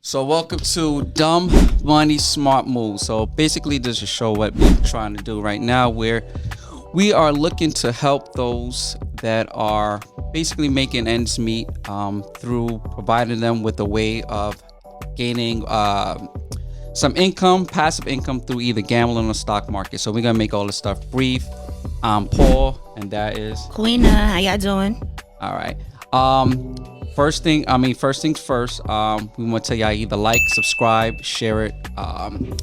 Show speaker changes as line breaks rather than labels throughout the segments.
So welcome to Dumb Money Smart Moves. So basically this is a show what we're trying to do right now where we are looking to help those that are basically making ends meet through providing them with a way of gaining some income, passive income through either gambling or stock market. So we're gonna make all this stuff brief. I'm Paul, and that is
Queena. How y'all doing?
all right. First things first. We want to tell y'all either like, subscribe, share it,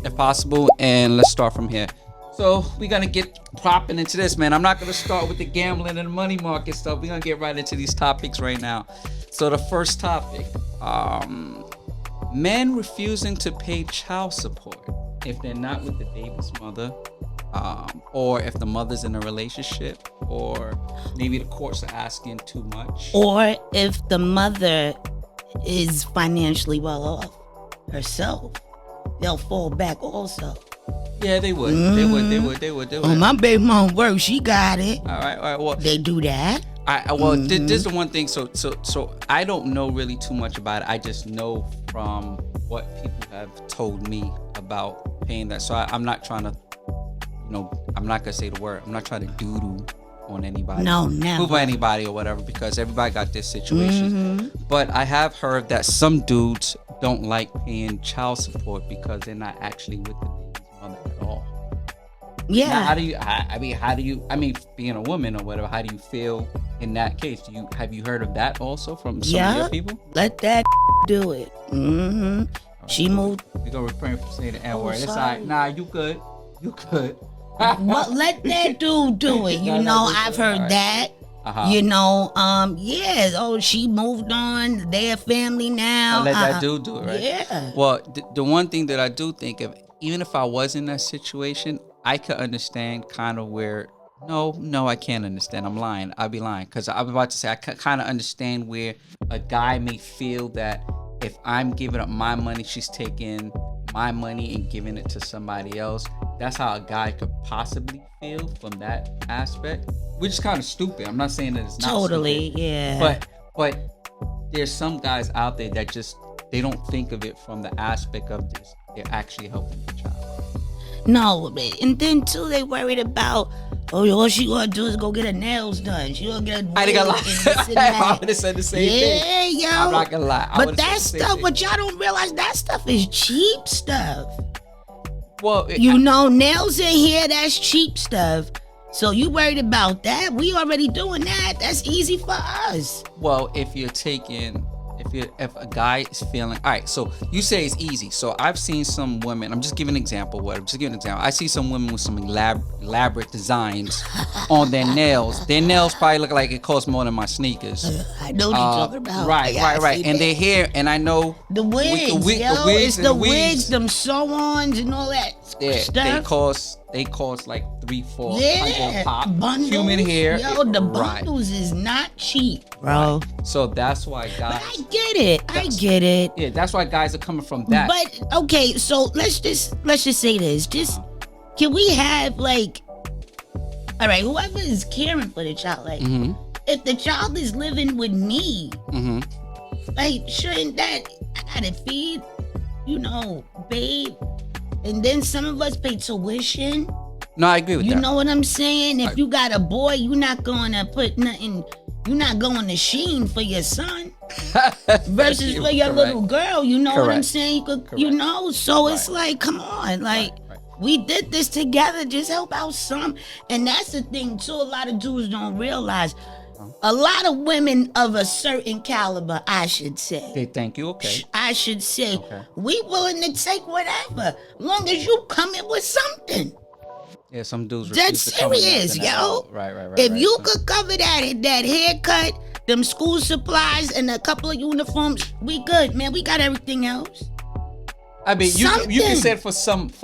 if possible, and let's start from here. So we're gonna get popping into this, man. I'm not gonna start with the gambling and the money market stuff. We're gonna get right into these topics right now. So the first topic, men refusing to pay child support if they're not with the baby's mother, or if the mother's in a relationship, or maybe the courts are asking too much.
Or if the mother is financially well off herself, they'll fall back also.
Yeah, they would. They would.
Oh, my baby mom works. She got it.
All right. Well,
They do that.
this is the one thing. So I don't know really too much about it. I just know from what people have told me about paying that. So I'm not trying to, I'm not gonna say the word. I'm not trying to doodle on anybody.
No, never.
Move on anybody or whatever, because everybody got their situations. But I have heard that some dudes don't like paying child support because they're not actually with the baby's mother at all. Now,
Yeah.
how do you being a woman or whatever, how do you feel in that case? Have you heard of that also from some of your people?
Let that do it. She moved.
We gonna refrain from saying the N word. It's all
sorry.
right. Nah, you good.
Well, let that dude do it. I've heard that. Yeah. Oh, she moved on. They're family now.
Let that dude do it, right?
Yeah.
Well, the one thing that I do think of, even if I was in that situation, I could understand kind of where. No, I can't understand. I'm lying. I'd be lying, because I'm about to say I kind of understand where a guy may feel that if I'm giving up my money, she's taking my money and giving it to somebody else. That's how a guy could possibly feel from that aspect, which is kind of stupid. I'm not saying that it's not
Totally,
stupid,
yeah.
but there's some guys out there that just they don't think of it from the aspect of this. They're actually helping the child.
No, and then too, they worried about, all she gonna do is go get her nails done. She gonna get her
I ain't gonna lie. I would have said the same thing.
Yeah, yo.
I'm not gonna lie.
But that stuff, what y'all don't realize, that stuff is cheap stuff.
Well,
Nails in here, that's cheap stuff. So you worried about that? We already doing that. That's easy for us.
well, if a guy is feeling all right, so you say it's easy. So I've seen some women. I'm just giving an example. I see some women with some elaborate designs on their nails. Their nails probably look like it costs more than my sneakers.
I know what you're talking about.
Right. And their hair, and I know
The wigs,
with
yo. It's
and
the wigs, them sew-ons and all that stuff.
they cost like $300-$400 pop.
Bundles.
Human hair.
Yo, the
Right.
bundles is not cheap, bro.
So that's why
But
guys.
I get it.
Yeah, that's why guys are coming from that.
But okay, so let's just say this. Can we have all right, whoever is caring for the child, if the child is living with me, shouldn't that I gotta feed, babe, and then some of us pay tuition.
No, I agree with that.
You know what I'm saying? If you got a boy, you're not going to put nothing. You're not going to Sheen for your son versus for your little girl. You know what I'm
Correct.
saying? So
Right.
it's like, come on,
Right.
we did this together. Just help out some. And that's the thing too. A lot of dudes don't realize. A lot of women of a certain caliber, I should say.
Okay, thank you. Okay.
I should say,
Okay.
we willing to take whatever, long as you come in with something.
Yeah, some dudes.
That's
refuse to come with
serious,
nothing at
yo.
all. Right.
If
right.
you
So-
could cover that haircut, them school supplies, and a couple of uniforms, we good, man. We got everything else.
I mean, you can
something.
say it for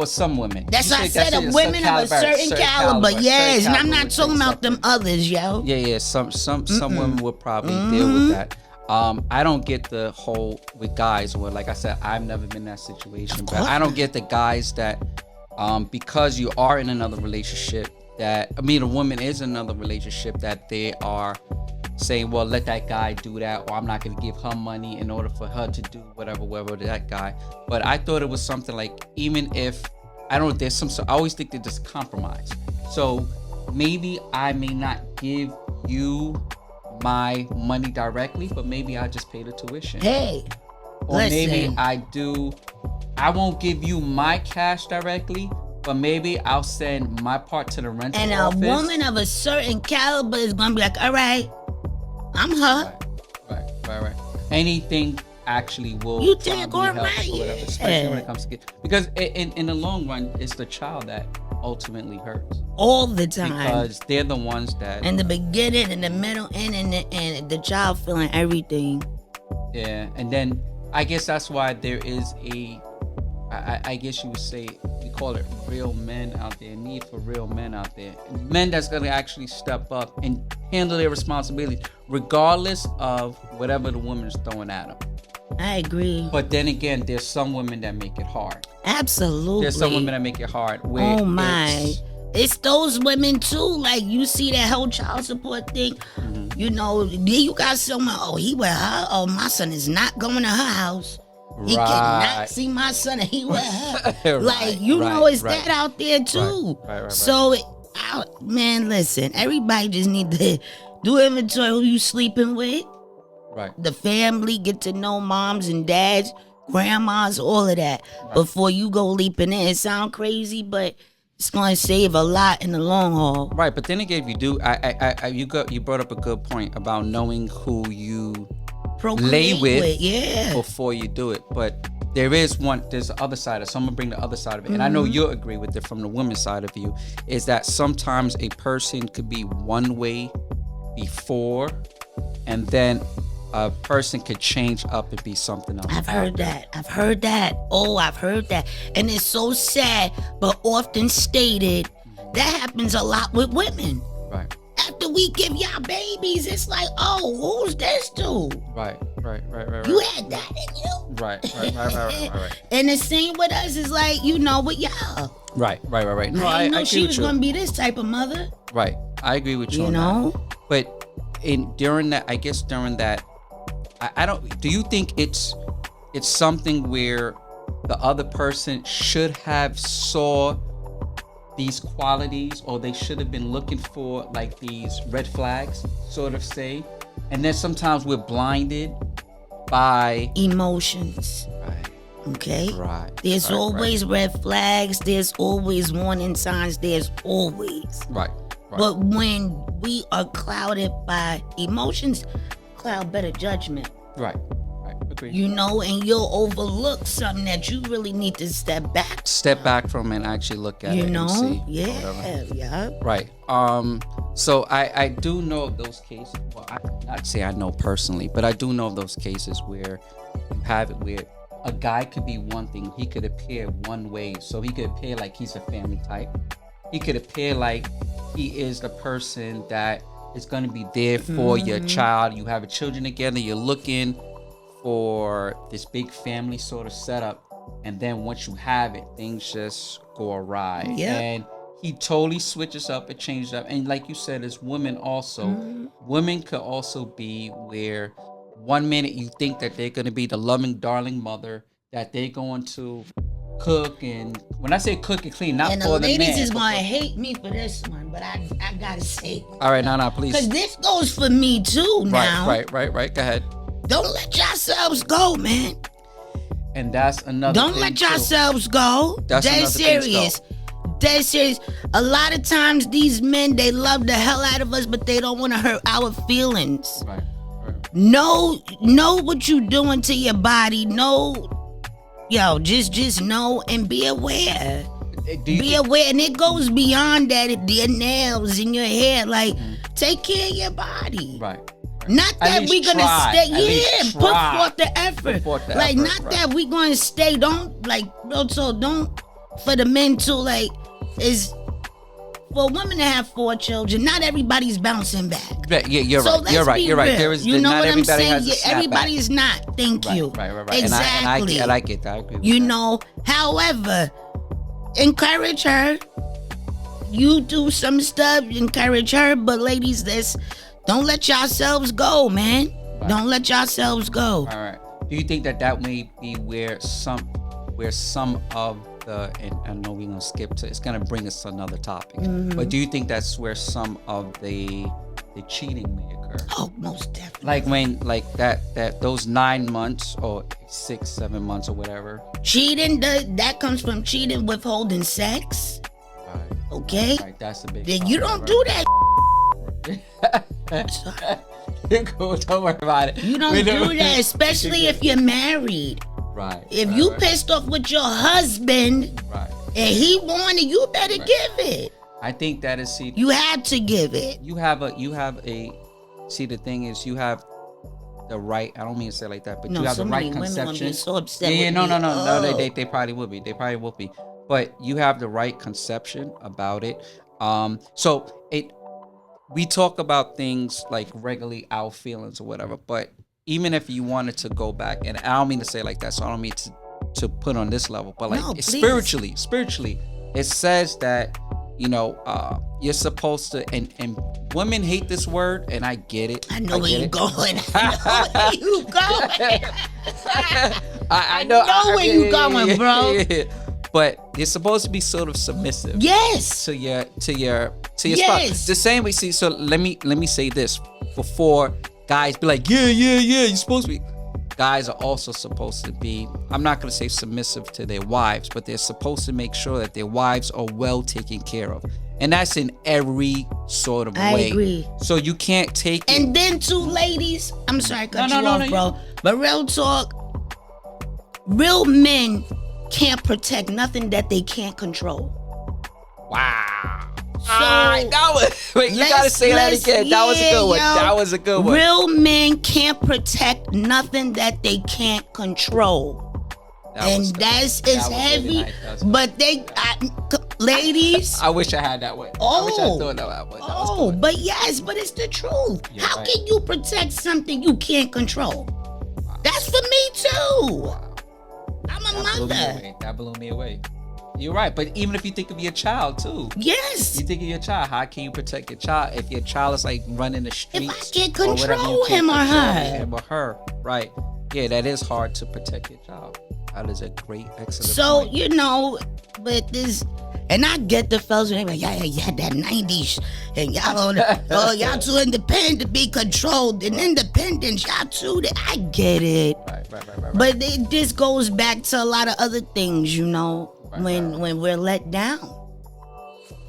some women.
That's
You
why I
say
said
that's
of women of a certain caliber. Yes,
certain
and I'm
caliber
not
would
talking
take
about them
something.
others, yo.
Yeah. Some women would probably deal with that. I don't get the whole with guys where, like I said, I've never been in that situation, but I don't get the guys that because you are in another relationship a woman is in another relationship that they are saying, well, let that guy do that, or I'm not going to give her money in order for her to do whatever to that guy. But I thought it was something like, even if, I don't know, there's some, so I always think that there's compromise. So maybe I may not give you my money directly, but maybe I just pay the tuition.
Hey,
or
listen.
maybe I won't give you my cash directly, but maybe I'll send my part to the rental
And
office.
a woman of a certain caliber is gonna be like, all right, I'm her.
Right. Anything actually will
You take
probably
her
help
right,
or whatever,
yeah.
especially when it comes to because in the long run, it's the child that ultimately hurts.
All the time.
Because they're the ones that
In the beginning, in the middle, and in the child feeling everything.
yeah, and then I guess that's why there is I guess you would say, we call it real men out there, need for real men out there. Men that's going to actually step up and handle their responsibilities, regardless of whatever the woman is throwing at them.
I agree.
But then again, there's some women that make it hard.
Absolutely.
There's some women that make it hard. Where
Oh my. It's those women too. Like, you see that whole child support thing.
Mm-hmm.
You know, then you got someone, oh, he with her. Oh, my son is not going to her house. He cannot see my son and he with her. Like, you know, it's that out there too.
Right.
So, man, listen, everybody just need to do inventory who you sleeping with.
Right.
The family, get to know moms and dads, grandmas, all of that before you go leaping in. It sound crazy, but it's going to save a lot in the long haul.
Right, but then again, if you do, you brought up a good point about knowing who you lay with
yeah.
before you do it. But there's the other side of it. So I'm gonna bring the other side of it. And I know you'll agree with it from the women's side of you, is that sometimes a person could be one way before, and then a person could change up and be something else.
I've heard that. Oh, I've heard that. And it's so sad, but often stated, that happens a lot with women.
Right.
After we give y'all babies, it's like, oh, who's this dude?
Right.
You had that in you?
Right.
And the same with us is like, you know, with y'all.
Right. No,
I didn't know she
agree
was
with you.
gonna be this type of mother.
Right. I agree with you.
You
on
know?
that. But during that, I don't. Do you think it's something where the other person should have saw these qualities, or they should have been looking for like these red flags, sort of say, and then sometimes we're blinded by
Emotions.
Right.
Okay?
Right.
There's always red flags. There's always warning signs. There's always.
Right.
But when we are clouded by emotions, cloud better judgment.
Right. Agreed.
You know, and you'll overlook something that you really need to step back
from and actually look at
you
it
know?
and see.
Yeah.
Right. So I do know of those cases. Well, I not say I know personally, but I do know of those cases where you have it where a guy could be one thing. He could appear one way. So he could appear like he's a family type. He could appear like he is the person that is going to be there for your child. You have a children together. You're looking for this big family sort of setup, and then once you have it, things just go awry.
Yeah.
And he totally switches up and changes up. And like you said, as women also, women could also be where one minute you think that they're going to be the loving, darling mother, that they're going to cook, and when I say cook and clean, not
and
for
the
the
ladies
man,
is
but
gonna
for-
hate me for this one, but I gotta say it.
All right, now, please.
Because this goes for me too now.
Right. Go ahead.
Don't let yourselves go, man.
And that's another
Don't
thing,
let
too.
yourselves go.
That's
Dead
another thing,
serious. Dead serious. A lot of times these men, they love the hell out of us, but they don't want to hurt our feelings.
Right.
Know what you doing to your body. Just know and be aware. Be aware, and it goes beyond that. Your nails in your hair, like take care of your body.
Right.
Not
At
that
least
we gonna
try.
stay.
At least
Yeah, put
try.
forth the effort.
Put forth the
like
effort,
not
right.
that we gonna stay. Don't like so don't for the men too. Like is for women to have 4 children. Not everybody's bouncing back.
Yeah, you're
So
right.
let's
You're right.
be
You're right.
real.
There is
you know
not
what I'm
everybody
saying?
has a snapback.
Everybody is not. Thank you.
Right.
Exactly.
And I get that. I agree with
You
that.
know, however, encourage her. You do some stuff, encourage her. But ladies, Don't let yourselves go, man.
Right.
Don't let yourselves go.
All right. Do you think that may be where some of the, and I know we're gonna skip to, it's gonna bring us to another topic, but do you think that's where some of the cheating may occur?
Oh, most definitely.
Like when, like that those 9 months or 6, 7 months or whatever.
Cheating, that comes from cheating, withholding sex.
Right.
Okay?
Right. That's the big.
Then you don't do that.
You're cool. Don't worry about it.
You don't do that, especially if you're married.
Right.
If
right,
you
right.
pissed off with your husband
Right.
and he wanted, you better give it.
I think that is, see,
You have to give it.
you have a see, the thing is, you have the right, I don't mean to say it like that, but
No,
you have
so
the right
many women gonna
conception.
be so upset
Yeah,
with
no,
me.
no,
Oh.
they probably will be. They probably will be. But you have the right conception about it. So we talk about things like regularly our feelings or whatever, but even if you wanted to go back, and I don't mean to say it like that, so I don't mean to put on this level, but like
No, please.
spiritually, it says that, you know, you're supposed to, and women hate this word, and I get it.
I know where
get
you
it.
going. I know where you going.
I know
where you going, bro.
yeah. But you're supposed to be sort of submissive
Yes.
to your spouse.
Yes.
The same way. See, so let me say this before guys be like, yeah, you're supposed to be. Guys are also supposed to be, I'm not going to say submissive to their wives, but they're supposed to make sure that their wives are well taken care of. And that's in every sort of
I
way.
agree.
So you can't take it.
And then two ladies, I'm sorry, cut
No,
you
no,
off,
no,
bro. But real talk, real men can't protect nothing that they can't control.
Wow.
So
That was, wait, you gotta say that again. That was a good one. That was a good one.
Real men can't protect nothing that they can't control.
That was
And
good.
that's
That
it's
was really
heavy,
nice. That was good.
but ladies.
I wish I had that one. I wish I
Oh.
thought that one. That was
Oh,
good.
but yes, but it's the truth.
You're
How
right.
can you protect something you can't control? That's for me too. I'm a
That blew me
mother.
away. That blew me away. You're right, but even if you think of your child too,
Yes.
you think of your child. How can you protect your child if your child is like running the streets?
can't
or whatever,
control
you can't
him or
control
her.
him or her, right? Yeah, that is hard to protect your child. That is a great, excellent.
So,
point.
you know, but this, and I get the fellas when they like, yeah, that 90s, and y'all too independent to be controlled, and independence, y'all too, I get it.
Right.
But this goes back to a lot of other things, you know,
Right.
when we're let down.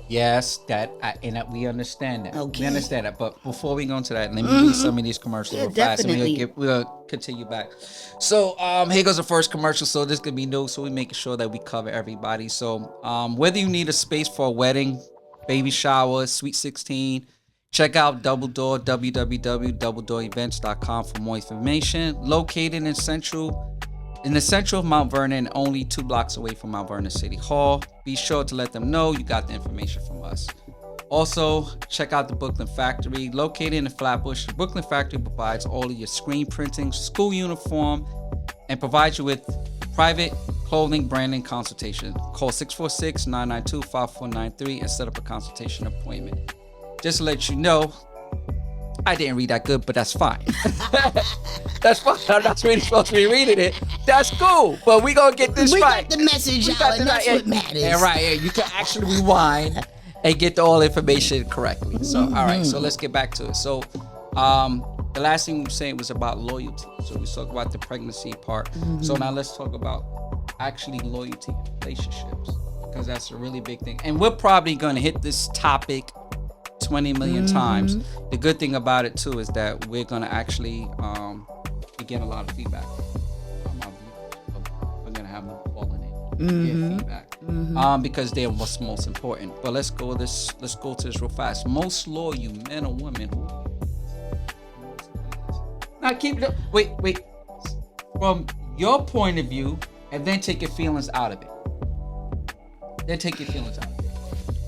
Yes, and we understand that.
Okay.
We understand that. But before we go into that, let me do some of these commercials
Yeah,
real fast, and
definitely.
we'll continue back. So, here goes the first commercial. So this could be new. So we making sure that we cover everybody. So, whether you need a space for a wedding, baby shower, sweet 16, check out Double Door, www.doubledoorevents.com for more information. Located in the central of Mount Vernon, only 2 blocks away from Mount Vernon City Hall. Be sure to let them know you got the information from us. Also, check out the Brooklyn Factory. Located in the Flatbush, the Brooklyn Factory provides all of your screen printing, school uniform, and provides you with private clothing branding consultation. Call 646-992-5493 and set up a consultation appointment. Just to let you know, I didn't read that good, but that's fine. That's fine. I'm not really supposed to be reading it. That's cool. But we gonna get this
We
right.
got the message out, and that's what matters.
Yeah, right. Yeah, you can actually rewind and get all information correctly. So, all right. So let's get back to it. So, the last thing we were saying was about loyalty. So we talked about the pregnancy part. So now let's talk about actually loyalty in relationships, because that's a really big thing. And we're probably gonna hit this topic 20 million times. The good thing about it too is that we're gonna actually be getting a lot of feedback from our viewers. We're gonna have them calling in, get feedback, because they're what's most important. But let's go to this real fast. Most loyal men or women who. Now keep it. Wait. From your point of view, and then take your feelings out of it.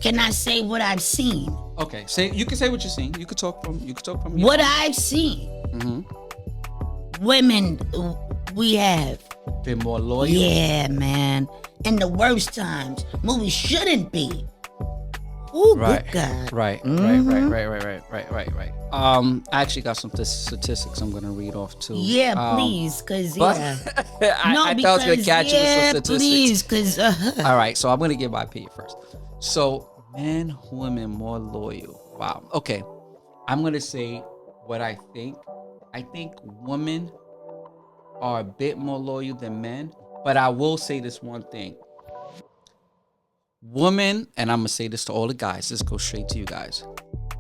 Can I say what I've seen?
Okay, you can say what you're seeing. You could talk from your
What I've seen. Women, we have.
been more loyal.
Yeah, man. In the worst times, when we shouldn't be. Ooh,
Right.
good God.
Right.
Mhm.
Right. I actually got some statistics I'm gonna read off too.
Yeah, please, cause
But
yeah.
I thought I was gonna catch you with some statistics.
please, cause
All right, so I'm gonna give my opinion first. So, men, women more loyal. Wow. Okay, I'm gonna say what I think. I think women are a bit more loyal than men, but I will say this one thing. Women, and I'm gonna say this to all the guys. Let's go straight to you guys.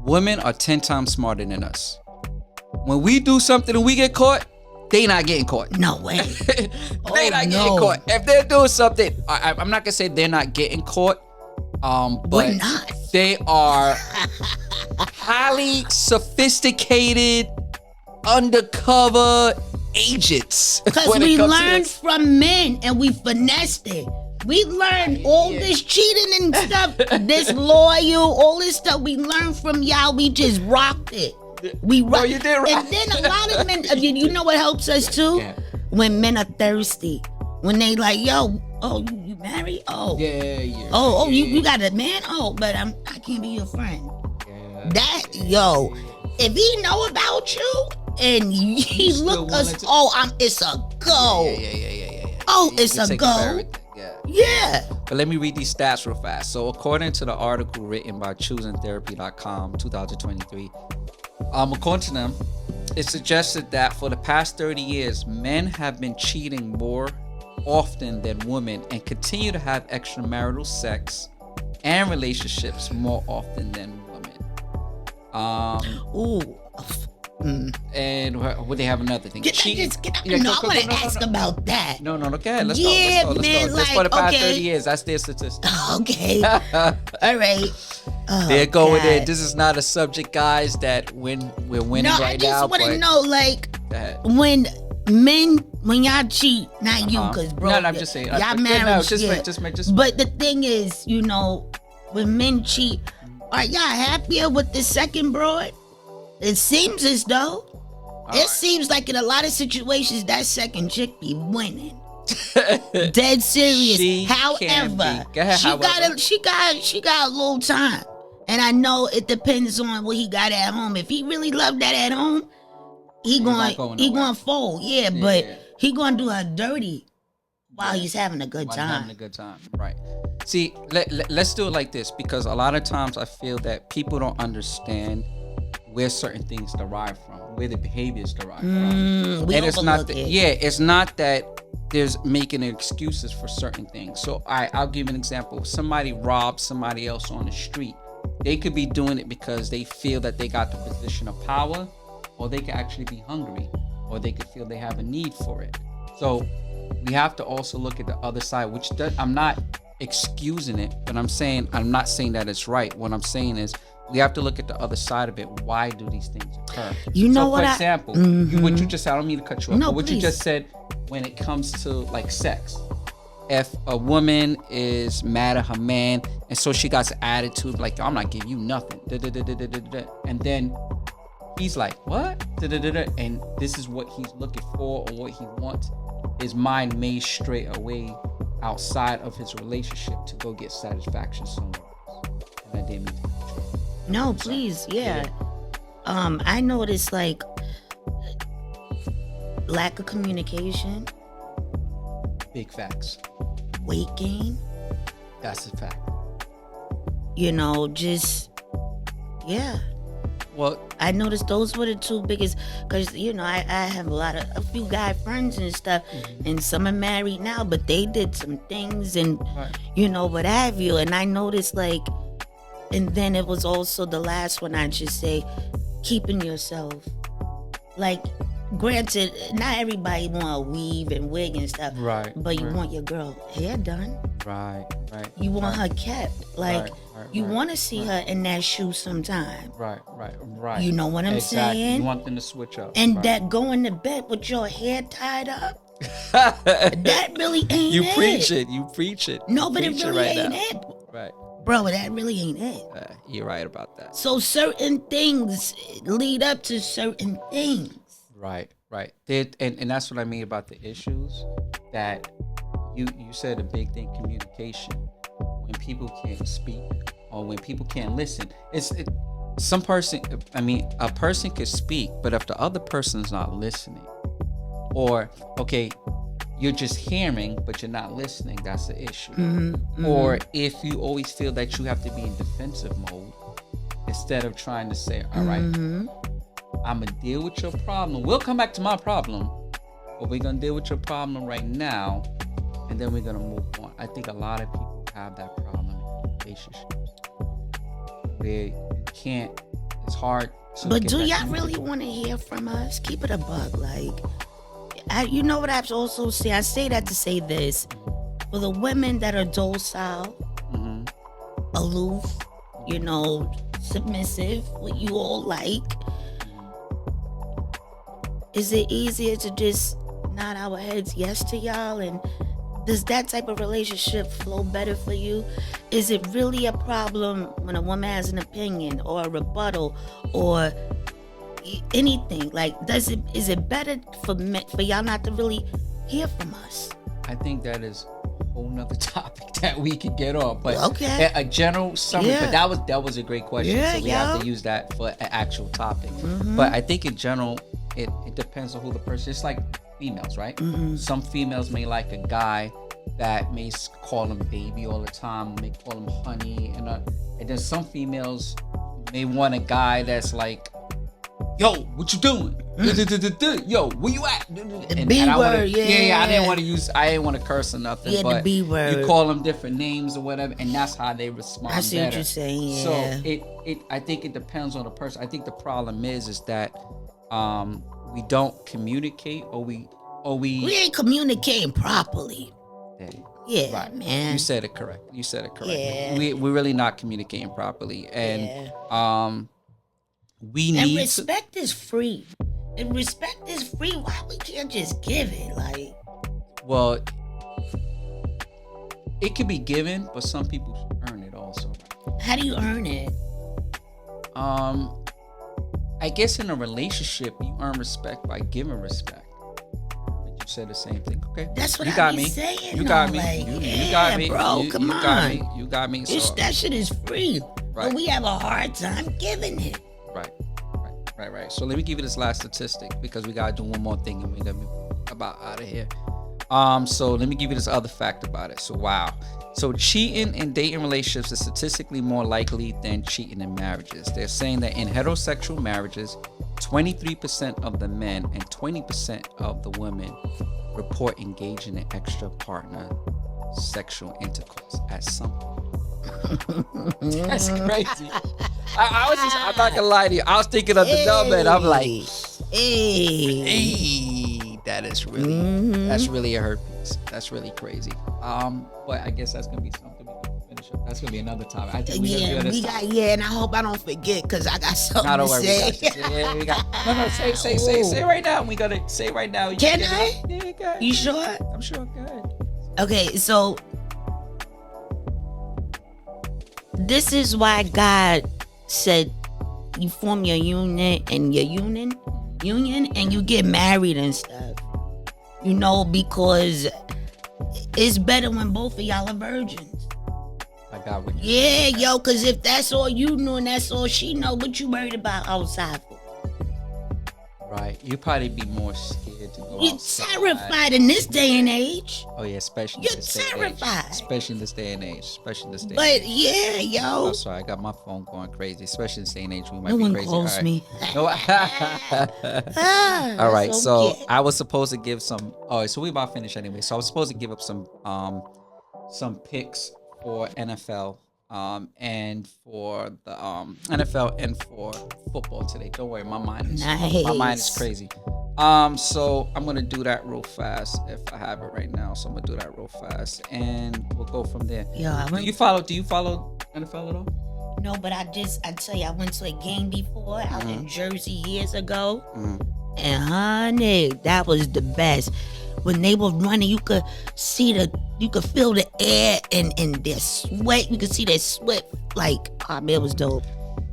Women are 10 times smarter than us. When we do something and we get caught, they not getting caught.
no way.
They
Oh,
not getting
no.
caught. If they're doing something, I'm not gonna say they're not getting caught. But
We're not.
they are highly sophisticated undercover agents.
Cause
when it
we
comes to
learned
this.
from men and we finessed it. We learned all this cheating and stuff, this loyal, all this stuff. We learned from y'all. We just rocked it. We
No,
rocked.
you did right.
And then a lot of men, you know what helps us too?
Yeah.
When men are thirsty. When they like, yo, oh, you married? Oh,
Yeah.
you got a man? Oh, but I can't be your friend.
Yeah.
That, yo, if he know about you and he
still
look us,
wanted to-
it's a go.
Yeah.
Oh,
You
it's a
take care of
go.
everything, Yeah.
Yeah.
But let me read these stats real fast. So, according to the article written by choosingtherapy.com, 2023, according to them, it suggested that for the past 30 years, men have been cheating more often than women and continue to have extramarital sex and relationships more often than women.
Ooh.
And would they have another thing?
Can I just get I want to ask about that.
No, go ahead. Let's
Yeah,
go.
man,
Just for the
like,
past
okay.
30 years, that's their statistic.
Okay. All right. Oh,
There go with it.
God.
This is not a subject, guys, that we're winning
No,
right
I just
now.
want to
but
know, like,
go ahead.
when y'all cheat, not you, cause bro,
No, I'm just saying.
y'all
Yeah,
married.
no, just
yeah.
make.
But the thing is, when men cheat, are y'all happier with the second broad? It seems as though. It seems like in a lot of situations that second chick be winning. Dead serious.
She can
However,
be. Go ahead,
she got a little time. And I know it depends on what he got at home. If he really loved that at home, he
not
going
going nowhere.
to fold. Yeah, but he going to do her dirty while he's having a good
While
time.
having a good time, right? See, let's do it like this, because a lot of times I feel that people don't understand where certain things derive from, where the behaviors derive from.
We
And it's not
overlook
that,
it.
it's not that there's making excuses for certain things. So I'll give you an example. If somebody robs somebody else on the street, they could be doing it because they feel that they got the position of power, or they could actually be hungry, or they could feel they have a need for it. So we have to also look at the other side, which I'm not excusing it, but I'm not saying that it's right. What I'm saying is we have to look at the other side of it. Why do these things occur?
You know
so
what
for
I-
example, what you just said, I don't mean to cut you off,
No,
but what you
please.
just said when it comes to like sex. If a woman is mad at her man, and so she got an attitude like, I'm not giving you nothing, and then he's like, what? And this is what he's looking for or what he wants, his mind may stray away outside of his relationship to go get satisfaction somewhere else. And I didn't mean to cut you off.
No, please, yeah. I noticed like lack of communication,
Big facts.
weight gain,
That's a fact.
just yeah.
Well,
I noticed those were the two biggest, because I have a few guy friends and stuff, and some are married now, but they did some things and
right.
what have you, and I noticed like, and then it was also the last one, I just say, keeping yourself, like, granted, not everybody want a weave and wig and stuff,
Right.
but you
right.
want your girl hair done,
Right.
you want her kept, like, you
right,
want to see her in that shoe sometime.
Right.
You know what I'm
exactly.
saying?
You want them to switch up.
And
right.
that going to bed with your hair tied up, that really ain't
You
it.
preach it. You preach it.
No,
You
but it
preach
really
right
ain't
now.
it.
Right.
Bro, that really ain't it.
You're right about that.
So certain things lead up to certain things.
Right. And that's what I mean about the issues that you said a big thing, communication. when people can't speak or when people can't listen. A person could speak, but if the other person's not listening, or okay, you're just hearing but you're not listening, that's the issue. Or if you always feel that you have to be in defensive mode instead of trying to say, all right, I'm gonna deal with your problem, we'll come back to my problem, but we're gonna deal with your problem right now, and then we're gonna move on. I think a lot of people have that problem in relationships where you can't, it's hard to
But
get
do
that
y'all really want to hear from us? Keep it a buck. Like, you know what I have to also say? I say that to say this. For the women that are docile, aloof, you know, submissive, what you all like, is it easier to just nod our heads yes to y'all? And does that type of relationship flow better for you? Is it really a problem when a woman has an opinion or a rebuttal or anything? Like, is it better for y'all not to really hear from us?
I think that is a whole nother topic that we could get on. But
okay,
a general summary.
Yeah.
But that was a great question.
Yeah,
so we have to use that for an actual topic. But I think in general, it depends on who the person is. It's like females, right? Some females may like a guy that may call him baby all the time, may call him honey, and then some females may want a guy that's like, yo, what you doing? Yo, where you at?
The B word, yeah.
I didn't want to curse or nothing,
Yeah,
but
the B word.
you call them different names or whatever, and that's how they respond.
I see
better.
what you're saying. Yeah.
So I think it depends on the person. I think the problem is that we don't communicate, or we
ain't communicating properly. Yeah,
right.
man.
You said it correct.
Yeah.
We're really not communicating properly, and we
And
need
respect is free. And respect is free. Why we can't just give it? Like,
well, it can be given, but some people should earn it also.
how do you earn it?
I guess in a relationship, you earn respect by giving respect. You said the same thing. Okay,
That's what
you
I
got
be
me.
saying.
You got
though.
me.
Like,
You got me,
bro.
You
Come on.
got me. You got me. So,
That shit is free.
Right.
But we have a hard time giving it.
Right. So let me give you this last statistic because we gotta do one more thing and we're gonna be about out of here. So let me give you this other fact about it. So wow. So cheating in dating relationships is statistically more likely than cheating in marriages. They're saying that in heterosexual marriages, 23% of the men and 20% of the women report engaging in extra partner sexual intercourse at some point. That's crazy. I'm not gonna lie to you. I was thinking of the number and I'm like, hey, that's really a herpes. That's really crazy. But I guess that's gonna be something we can finish up. That's gonna be another time. I think
and I hope I don't forget because I got something
don't
to
worry,
say.
we got no, say right now. We gotta say right now.
Can I?
Yeah, go ahead.
You sure?
I'm sure. Go ahead.
Okay, so this is why God said you form your union and you get married and stuff. You know, because it's better when both of y'all are virgins.
I got what you
Yeah, yo, because if that's all you know and that's all she know, what you worried about outside for?
Right. You probably be more scared to go
You're
outside.
terrified in this day and age.
Oh yeah, especially
You're
in this day and age.
terrified.
Especially in this day and age.
But yeah, yo.
Oh, sorry, I got my phone going crazy. Especially in this day and age, we might
No
be
one
crazy.
calls me.
No. All right.
That's
So
okay.
I was supposed to give some. All right. So we about finished anyway. So I was supposed to give up some picks for NFL, and for the NFL and for football today. Don't worry, my mind is
Nice.
crazy. So I'm gonna do that real fast if I have it right now. So I'm gonna do that real fast, and we'll go from there.
Yo, I
Do
went
you follow NFL at all?
No, but I tell you, I went to a game before out in Jersey years ago. And honey, that was the best. When they were running, you could feel the air and their sweat. You could see their sweat. Like, oh man, it was dope.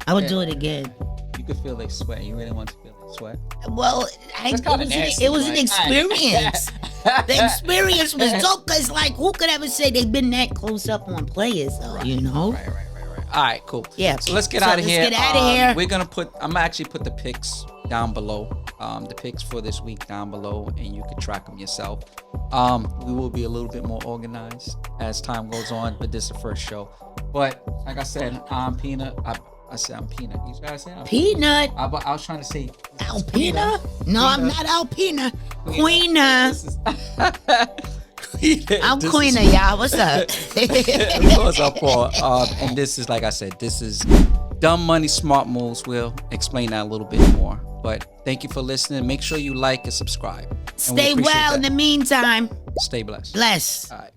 I would do it again.
You could feel they sweat. You really want to feel they Sweat.
Well,
That's kinda nasty,
it was an
right?
experience. The experience was dope because, like, who could ever say they've been that close up on players, though, you know?
Right. All right, cool.
Yeah.
So let's get out of here.
Let's get out of here.
We're gonna I'm gonna actually put the picks down below. The picks for this week down below, and you can track them yourself. We will be a little bit more organized as time goes on, but this is the first show. But like I said, I'm Peanut. I said I'm Peanut. You guys say I'm
Peanut.
I was trying to say
Alpina? No, I'm not Alpina.
Queena.
Queena. I'm Queena, y'all. What's up?
What's up, Paul? And this is, like I said, this is Dumb Money, Smart Moves. We'll explain that a little bit more. But thank you for listening. Make sure you like and subscribe. And
Stay well in the meantime.
Stay blessed.
Bless.
All right.